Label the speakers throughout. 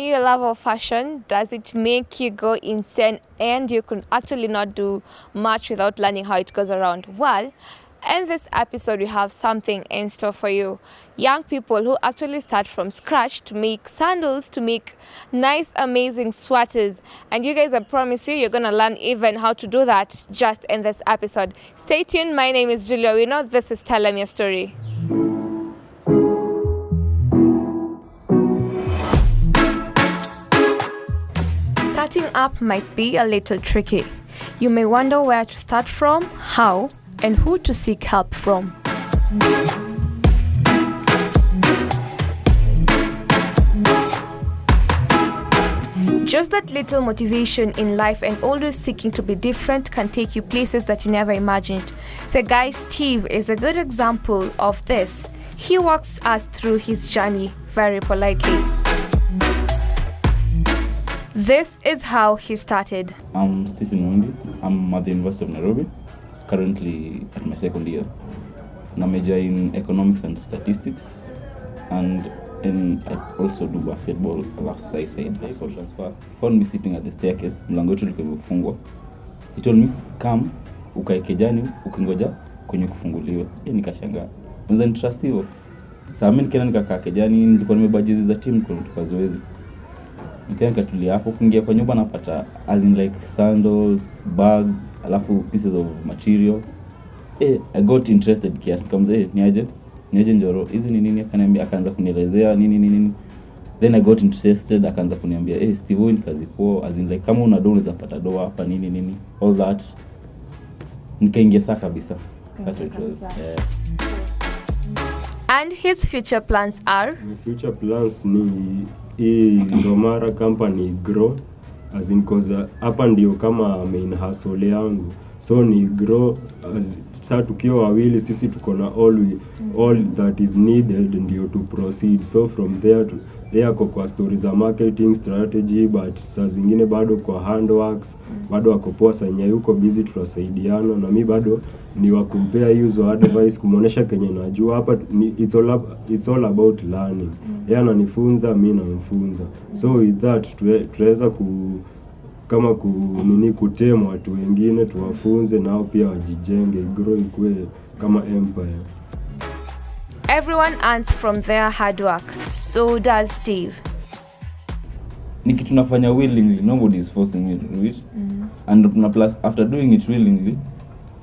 Speaker 1: your love of fashion? Does it make you go insane and you can actually not do much without learning how it goes around? Well, in this episode, we have something in store for you. Young people who actually start from scratch to make sandals, to make nice, amazing sweaters. And you guys, I promise you, you're going to learn even how to do that just in this episode. Stay tuned. My name is Julia. We know this is Telem, your story. Starting up might be a little tricky. You may wonder where to start from, how, and who to seek help from. Just that little motivation in life and always seeking to be different can take you places that you never imagined. The guy Steve is a good example of this. He walks us through his journey very politely. This is how he started.
Speaker 2: I'm Stephen Mundi. I'm at the University of Nairobi, currently at my second year. I major in economics and statistics, and I also do basketball alongside social transfer. He found me sitting at the staircase, mlango wetu ulikuwa umefungwa. He told me, come, ukae kejani, ukingoja kwenye kufunguliwa. Nikashangaa. Mwanzo ni trust hiyo. Sasa mimi nikaenda nikakaa kejani, nilikuwa nimebeba jezi za timu kwa kutoka zoezi. Nikatulia hapo, kuingia kwa nyumba napata as in like sandals, bags, alafu pieces of material. I got interested kiasi nikamwambia niaje njoro hizi ni nini, akaniambia, akaanza kunielezea nini. Then I got interested, akaanza kuniambia Steve, ni kazi poa, as in like kama una dola zapata doa hapa nini all that. Nikaingia sasa kabisa.
Speaker 1: And his future plans are?
Speaker 3: My future plans ni ndo mara company grow, as in cause hapa ndio kama main hustle yangu, so ni grow sasa tukiwa wawili sisi tuko na all that is needed ndio to proceed. So from there kwa stories za marketing strategy, but saa zingine bado kwa handworks, bado wako poa sanya yuko busy, tunasaidiana na mimi bado ni wa compare hizo advice, kumuonesha kenye najua hapa. It's all about learning. Yeye ananifunza, mimi namfunza, so with that tuweza kutema watu wengine, tuwafunze nao pia wajijenge, grow ikue kama empire.
Speaker 1: Everyone earns from their hard work. So does Steve.
Speaker 2: Ni kitu nafanya willingly, nobody is forcing me to do it. And plus after doing it willingly,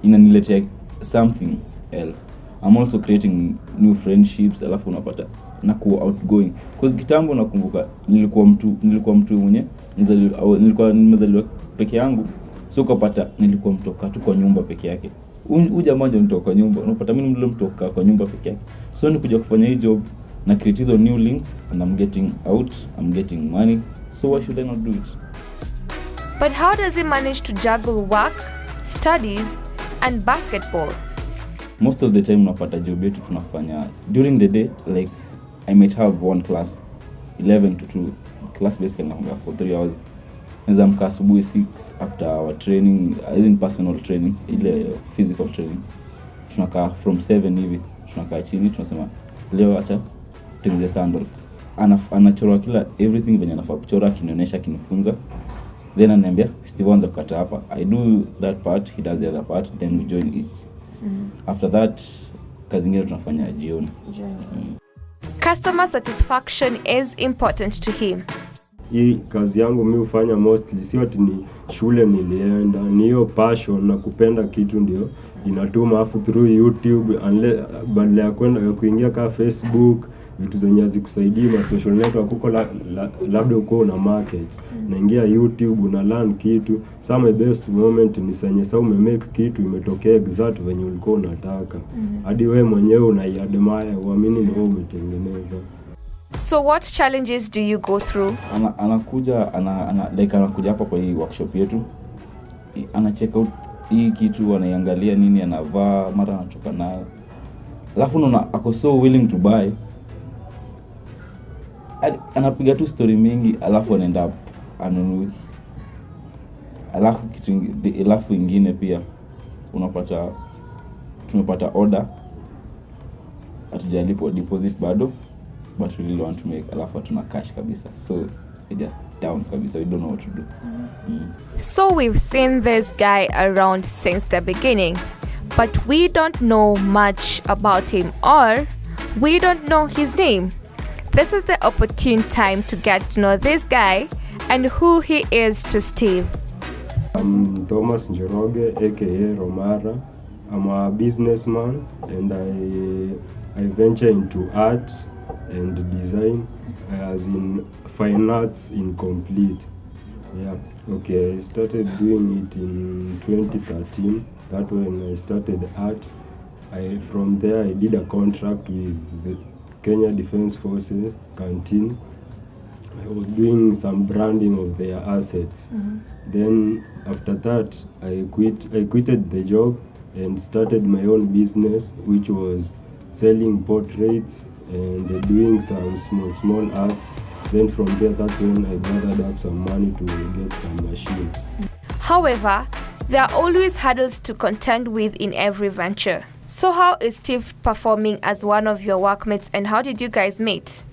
Speaker 2: inaniletea something else. I'm also creating new friendships, alafu unapata na kuwa outgoing. Because kitambo nakumbuka nilikuwa mtu mwenye nilikuwa nimezaliwa peke yangu, so ukapata nilikuwa mtoka tu kwa nyumba peke yake. Jamaa ndio mtoka kwa nyumba, unapata mimi ndio mtoka kwa nyumba peke yake. So nikuja kufanya hii job na create hizo new links, and I'm getting out, I'm getting money, so why should I not do it?
Speaker 1: But how does he manage to juggle work, studies and basketball?
Speaker 2: Most of the time unapata job yetu tunafanya during the day, like I might have one class 11 to 2 class basically for 3 hours. Naweza mka asubuhi 6 after our training, in personal training, ile physical training. Tunakaa from 7 hivi, tunakaa chini, tunasema leo acha tutengeneze sandals. Anachora kila everything venye anafaa kuchora, kinionyesha, kinifunza. Then ananiambia Steve, anza kukata hapa. I do that part, he does the other part, then we join each. After that kazi nyingine tunafanya jioni.
Speaker 1: Customer satisfaction is important to him.
Speaker 3: Hii kazi yangu mimi hufanya mostly sio ati ni shule nilienda, ni hiyo passion na kupenda kitu ndio inatuma. Afu through YouTube badala ya kwenda kuingia ka Facebook, vitu zenye zikusaidia ma social network huko labda uko una market, naingia YouTube una learn kitu. Some best moment ni senye sasa umemake kitu imetokea exact venye ulikuwa unataka, hadi wewe mwenyewe unaiadmire, uamini ni wewe umetengeneza.
Speaker 1: So what challenges do you go through?
Speaker 2: Anakuja hapa kwa hii workshop yetu, check out hii kitu, anaiangalia nini anavaa, mara anatoka nayo, alafu unaona ako so willing to buy. Anapiga tu story mingi, alafu anaenda anunui. Alafu ingine pia unapata tumepata order, hatujalipo deposit bado, but we really want to make, alafu tuna cash kabisa. So we're just down kabisa, we don't know what to do.
Speaker 1: So we've seen this guy around since the beginning, but we don't know much about him, or we don't know his name. This is the opportune time to get to know this guy and who he is to Steve.
Speaker 3: I'm Thomas Njoroge, aka Romara. I'm a businessman and I venture into art and design, as in fine arts incomplete. Yeah, okay, I started doing it in 2013. That's when I started art. From there I did a contract with the Kenya Defence Forces canteen. I was doing some branding of their assets. Then after that I quitted the job and started my own business, which was selling portraits and doing some small arts. Then from there, that's when I gathered up some money to get some machines.
Speaker 1: However, there are always hurdles to contend with in every venture. So how is Steve performing as one of your workmates, and how did you guys meet?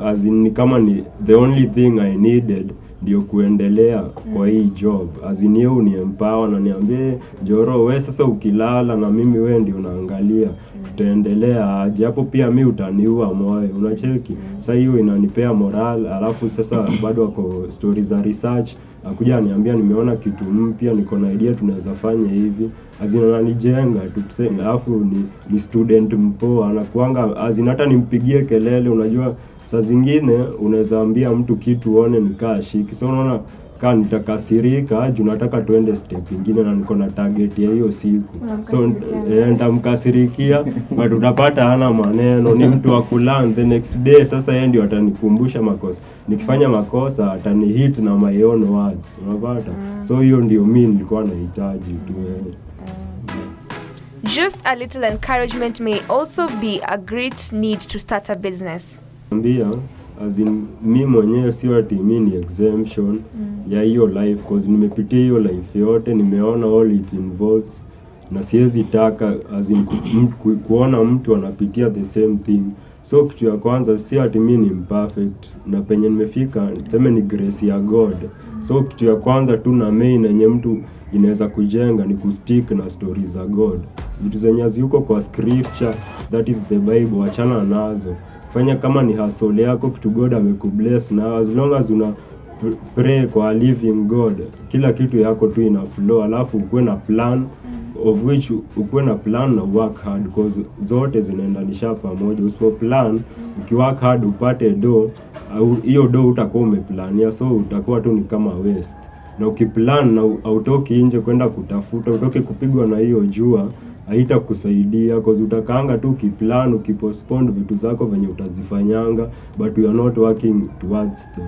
Speaker 3: As in kama ni the only thing I needed ndio kuendelea kwa hii job. As in yeye uniempower na niambie Joro, we sasa ukilala na mimi we ndio unaangalia tutaendelea aje. Hapo pia mimi utaniua moyo, unacheki. Sasa hiyo inanipea moral. Alafu sasa bado ako stories za research, akuja aniambia nimeona kitu mpya, niko na idea tunaweza fanya hivi. Azina ananijenga tuseme. Alafu ni student mpoa, anakuanga azina hata nimpigie kelele. Unajua saa zingine unaweza ambia mtu kitu uone nikaa shiki. So unaona kama nitakasirika juu nataka tuende step nyingine na niko na target ya hiyo siku. So nitamkasirikia but utapata hana maneno, ni mtu wa kulearn the next day. Sasa yeye ndio atanikumbusha makosa. Nikifanya makosa atani hit na my own words. Unapata? So hiyo ndio mimi nilikuwa nahitaji tu.
Speaker 1: Just a little encouragement may also be a great need to start a business.
Speaker 3: Ambia as in mimi mwenyewe sio ati mimi ni exemption ya hiyo life, cause nimepitia hiyo life yote, nimeona all it involves, na siwezi taka as in kuona mtu anapitia the same thing. So kitu ya kwanza si ati mimi ni imperfect, na penye nimefika tuseme ni grace ya God. So kitu ya kwanza tu na main yenye mtu inaweza kujenga ni kustick na stories za God. Vitu zenye ziko kwa scripture, that is the Bible, achana nazo. Fanya kama ni hustle yako, kitu God amekubless na as long as una pray kwa living God, kila kitu yako tu ina flow. Alafu ukuwe na plan, of which ukuwe na plan na work hard, because zote zinaendanisha pamoja. Usipo plan, ukiwork hard upate do, hiyo do utakuwa umeplania, so utakuwa tu ni kama waste. Na ukiplan na autoki nje kwenda kutafuta, utoke kupigwa na hiyo jua, haitakusaidia, cause utakaanga tu ukiplan, ukipostpone vitu zako venye utazifanyanga, but you are not working towards them.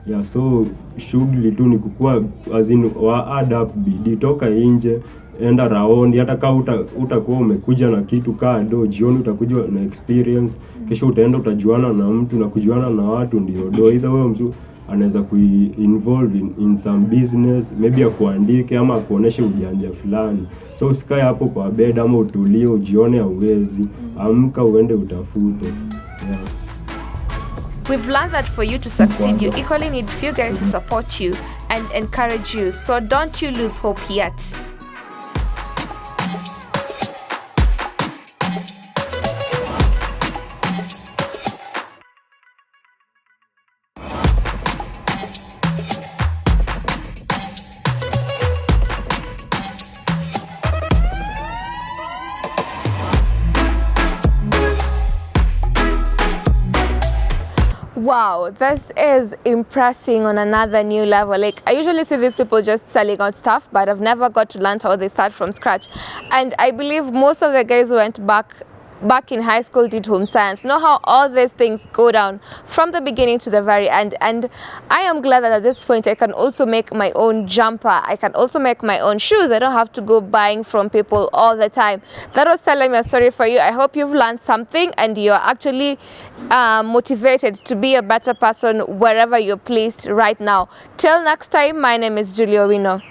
Speaker 3: Yeah, so shughuli tu ni kukua as in wa add up bidii, toka nje, enda round. Hata kama utakuwa umekuja na kitu kaa do, jioni utakuja na experience, kesho utaenda utajuana na mtu, na kujuana na watu ndio do. Either wewe mtu anaweza involve in some business, maybe akuandike ama akuoneshe ujanja fulani. So usikae hapo kwa bed ama utulie ujione hauwezi, amka uende utafute. Yeah.
Speaker 1: We've learned that for you to succeed, you equally need few guys to support you and encourage you. So don't you lose hope yet. Wow, this is impressing on another new level. Like, I usually see these people just selling out stuff, but I've never got to learn how they start from scratch. And I believe most of the guys who went back in high school did home science, know how all these things go down from the beginning to the very end. And I am glad that at this point I can also make my own jumper, I can also make my own shoes. I don't have to go buying from people all the time. That was telling me a story for you. I hope you've learned something and you're actually motivated to be a better person wherever you're placed right now. Till next time, my name is Julia Wino.